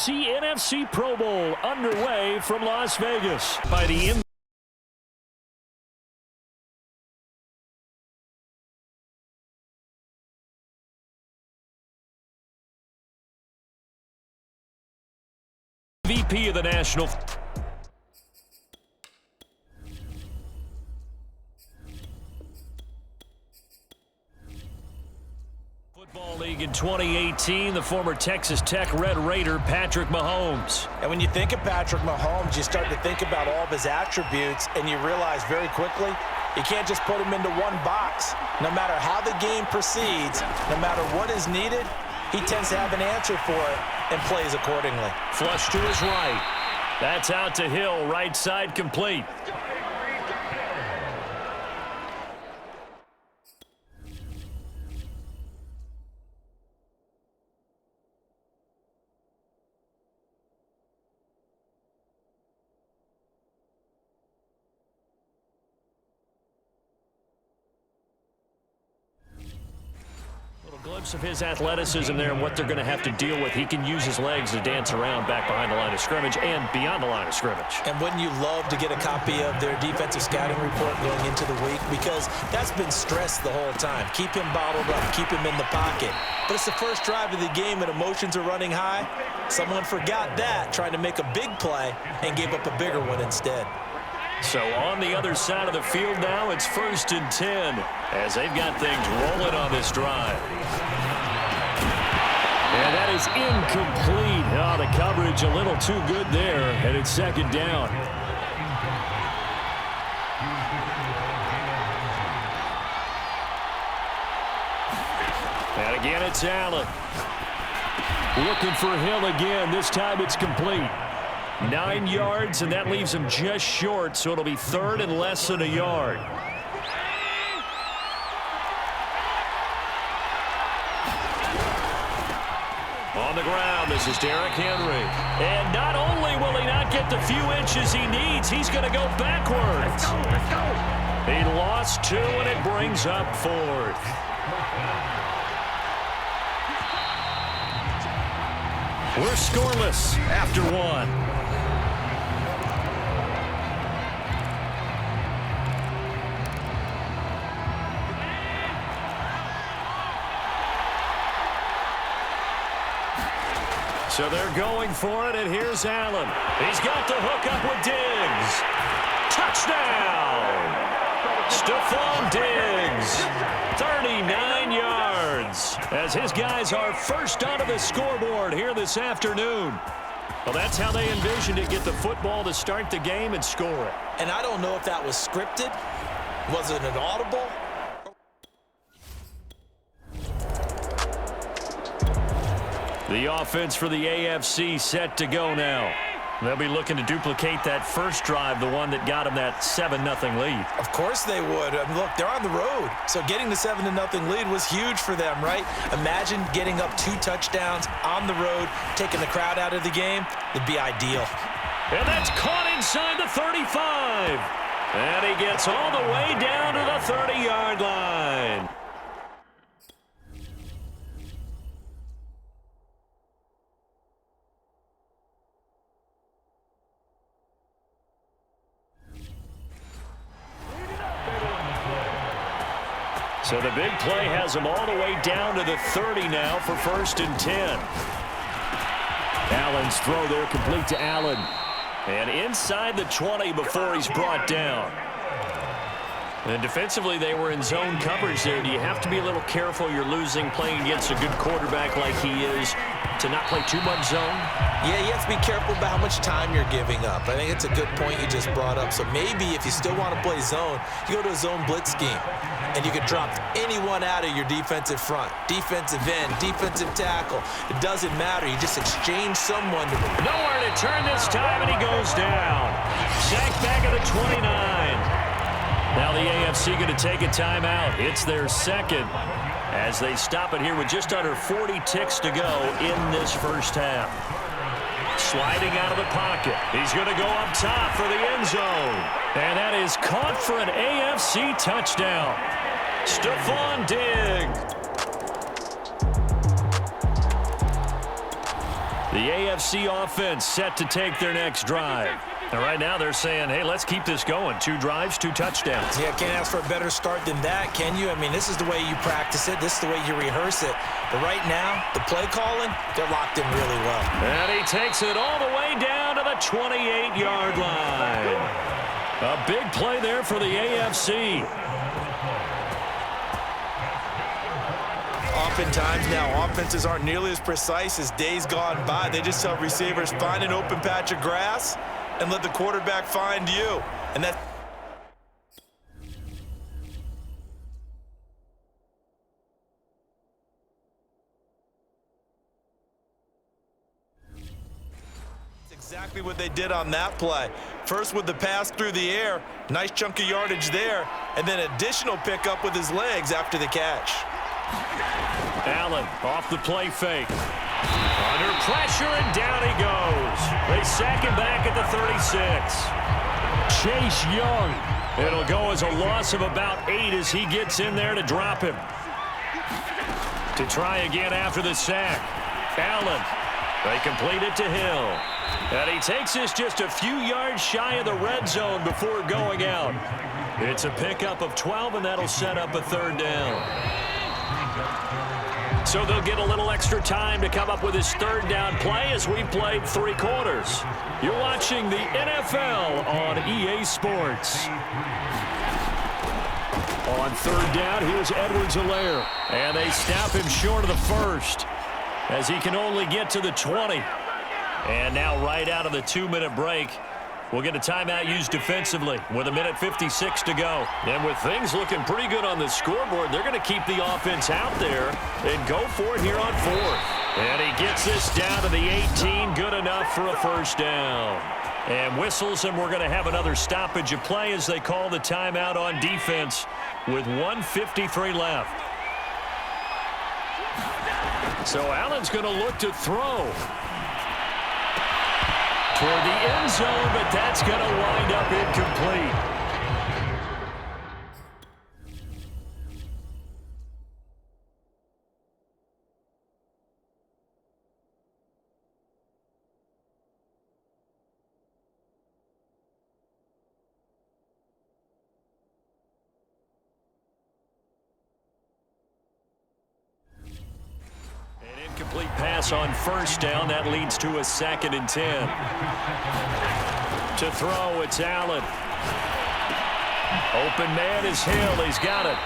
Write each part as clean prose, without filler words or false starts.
AFC-NFC Pro Bowl underway from Las Vegas by the MVP of the National Football League in 2018, the former Texas Tech Red Raider Patrick Mahomes. And when you think of Patrick Mahomes, you start to think about all of his attributes, and you realize very quickly you can't just put him into one box. No matter how the game proceeds, no matter what is needed, he tends to have an answer for it and plays accordingly. Flush to his right. That's out to Hill, right side complete. Glimpse of his athleticism there and what they're going to have to deal with. He can use his legs to dance around back behind the line of scrimmage and beyond the line of scrimmage. And wouldn't you love to get a copy of their defensive scouting report going into the week? Because that's been stressed the whole time. Keep him bottled up. Keep him in the pocket. But it's the first drive of the game and emotions are running high. Someone forgot that, trying to make a big play and gave up a bigger one instead. So on the other side of the field now, it's 1st and 10 as they've got things rolling on this drive. And that is incomplete. Oh, the coverage a little too good there, and it's 2nd down. And again, it's Allen. Looking for Hill again. This time it's complete. 9 yards, and that leaves him just short, so it'll be 3rd and less than a yard. On the ground, this is Derrick Henry. And not only will he not get the few inches he needs, he's going to go backwards. Let's go. He lost 2, and it brings up 4th. We're scoreless after 1. So they're going for it, and here's Allen. He's got the hook up with Diggs. Touchdown! Stephon Diggs, 39 yards, as his guys are first onto the scoreboard here this afternoon. Well, that's how they envisioned it, get the football to start the game and score it. And I don't know if that was scripted. Was it an audible? The offense for the AFC set to go now. They'll be looking to duplicate that first drive, the one that got them that 7-0 lead. Of course they would. I mean, look, they're on the road. So getting the 7-0 lead was huge for them, right? Imagine getting up 2 touchdowns on the road, taking the crowd out of the game. It'd be ideal. And that's caught inside the 35. And he gets all the way down to the 30-yard line. So the big play has him all the way down to the 30 now for 1st and 10. Allen's throw there complete to Allen. And inside the 20 before he's brought down. And defensively, they were in zone coverage there. Do you have to be a little careful? You're losing playing against a good quarterback like he is to not play too much zone? Yeah, you have to be careful about how much time you're giving up. I think it's a good point you just brought up. So maybe if you still want to play zone, you go to a zone blitz scheme. And you can drop anyone out of your defensive front. Defensive end, defensive tackle. It doesn't matter. You just exchange someone. Nowhere to turn this time, and he goes down. Sacked back at the 29. Now the AFC going to take a timeout. It's their 2nd as they stop it here with just under 40 ticks to go in this first half. Sliding out of the pocket. He's going to go up top for the end zone. And that is caught for an AFC touchdown. Stephon Diggs. The AFC offense set to take their next drive. And right now they're saying, hey, let's keep this going. 2 drives, 2 touchdowns. Yeah, can't ask for a better start than that, can you? I mean, this is the way you practice it. This is the way you rehearse it. But right now, the play calling, they're locked in really well. And he takes it all the way down to the 28-yard line. A big play there for the AFC. Oftentimes now, offenses aren't nearly as precise as days gone by. They just tell receivers, find an open patch of grass and let the quarterback find you. And that's exactly what they did on that play. First with the pass through the air, nice chunk of yardage there, and then additional pickup with his legs after the catch. Allen off the play fake. Under pressure, and down he goes. They sack him back at the 36. Chase Young. It'll go as a loss of about 8 as he gets in there to drop him. To try again after the sack. Allen. They complete it to Hill. And he takes this just a few yards shy of the red zone before going out. It's a pickup of 12, and that'll set up a 3rd down. So they'll get a little extra time to come up with his 3rd down play as we played 3 quarters. You're watching the NFL on EA Sports. On 3rd down, here's Edwards-Helaire. And they snap him short of the 1st as he can only get to the 20. And now right out of the 2-minute break, we'll get a timeout used defensively with 1:56 to go. And with things looking pretty good on the scoreboard, they're going to keep the offense out there and go for it here on 4th. And he gets this down to the 18, good enough for a 1st down. And whistles, and we're going to have another stoppage of play as they call the timeout on defense with 1:53 left. So Allen's going to look to throw toward the end zone, but that's going to wind up incomplete. Incomplete pass on 1st down. That leads to a 2nd and 10. To throw, it's Allen. Open man is Hill. He's got it.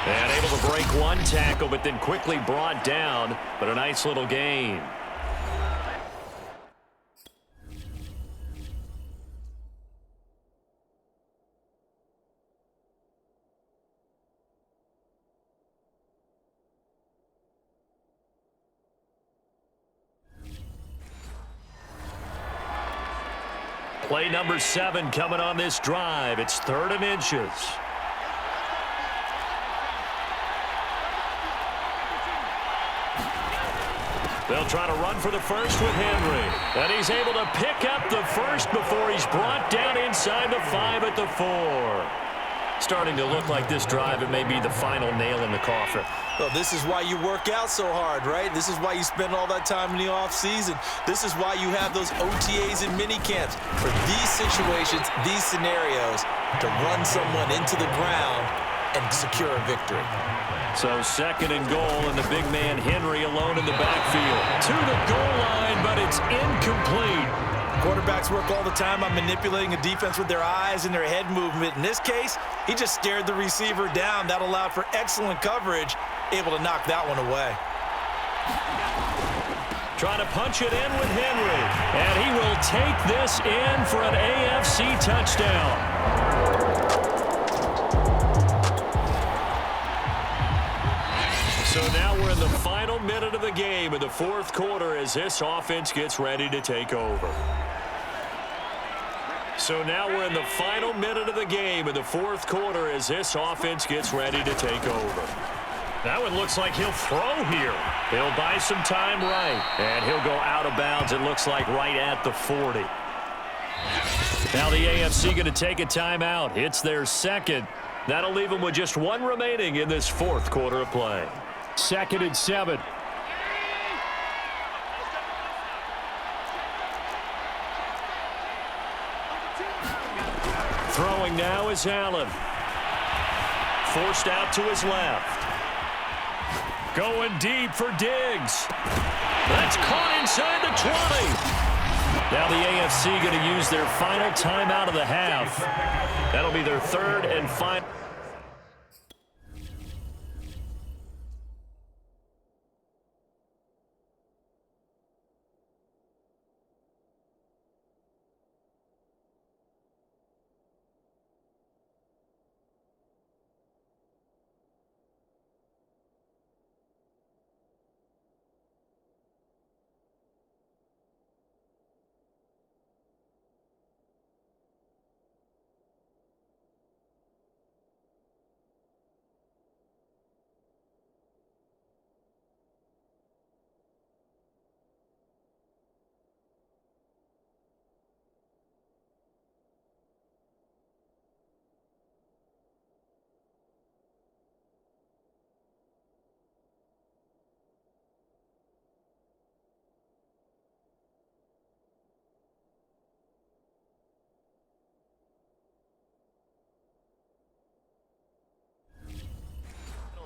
And able to break 1 tackle, but then quickly brought down. But a nice little gain. Play number 7 coming on this drive. It's 3rd and inches. They'll try to run for the 1st with Henry. And he's able to pick up the 1st before he's brought down inside the 5 at the 4. Starting to look like this drive, it may be the final nail in the coffin. Well, this is why you work out so hard, right? This is why you spend all that time in the offseason. This is why you have those OTAs and mini camps. For these situations, these scenarios, to run someone into the ground and secure a victory. So 2nd and goal, and the big man Henry alone in the backfield. To the goal line, but it's incomplete. Quarterbacks work all the time on manipulating a defense with their eyes and their head movement. In this case, he just stared the receiver down. That allowed for excellent coverage, able to knock that one away. Trying to punch it in with Henry. And he will take this in for an AFC touchdown. So now we're in the final minute of the game in the 4th quarter as this offense gets ready to take over. So now we're in the final minute of the game in the 4th quarter as this offense gets ready to take over. That one looks like he'll throw here. He'll buy some time right, and he'll go out of bounds, it looks like right at the 40. Now the AFC going to take a timeout. It's their 2nd. That'll leave them with just 1 remaining in this 4th quarter of play. 2nd and 7. Throwing now is Allen. Forced out to his left. Going deep for Diggs. That's caught inside the 20. Now the AFC going to use their final timeout of the half. That'll be their third and final.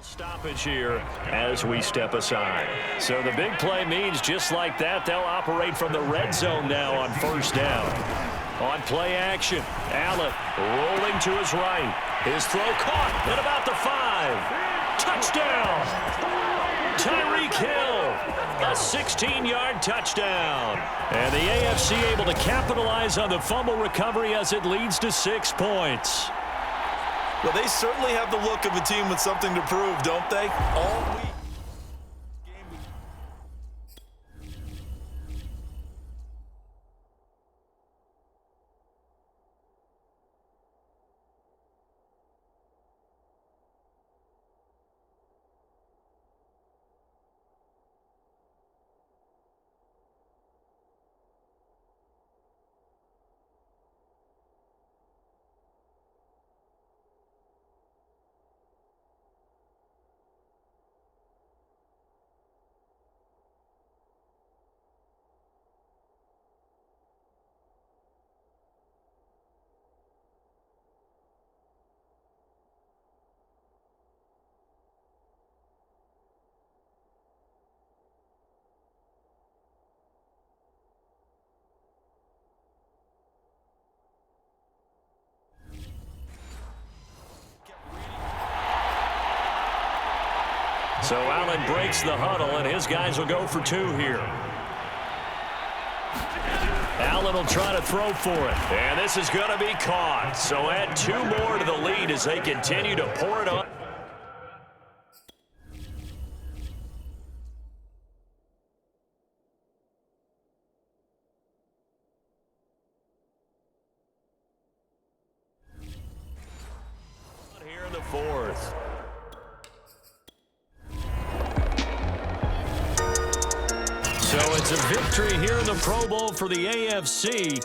Stoppage here as we step aside. So the big play means just like that, they'll operate from the red zone now on first down. On play action, Allen rolling to his right. His throw caught at about the 5. Touchdown! Tyreek Hill, a 16-yard touchdown. And the AFC able to capitalize on the fumble recovery as it leads to 6 points. Well, they certainly have the look of a team with something to prove, don't they? All week. So Allen breaks the huddle, and his guys will go for 2 here. Allen will try to throw for it, and this is going to be caught. So add 2 more to the lead as they continue to pour it on. Here in the 4th. So it's a victory here in the Pro Bowl for the AFC.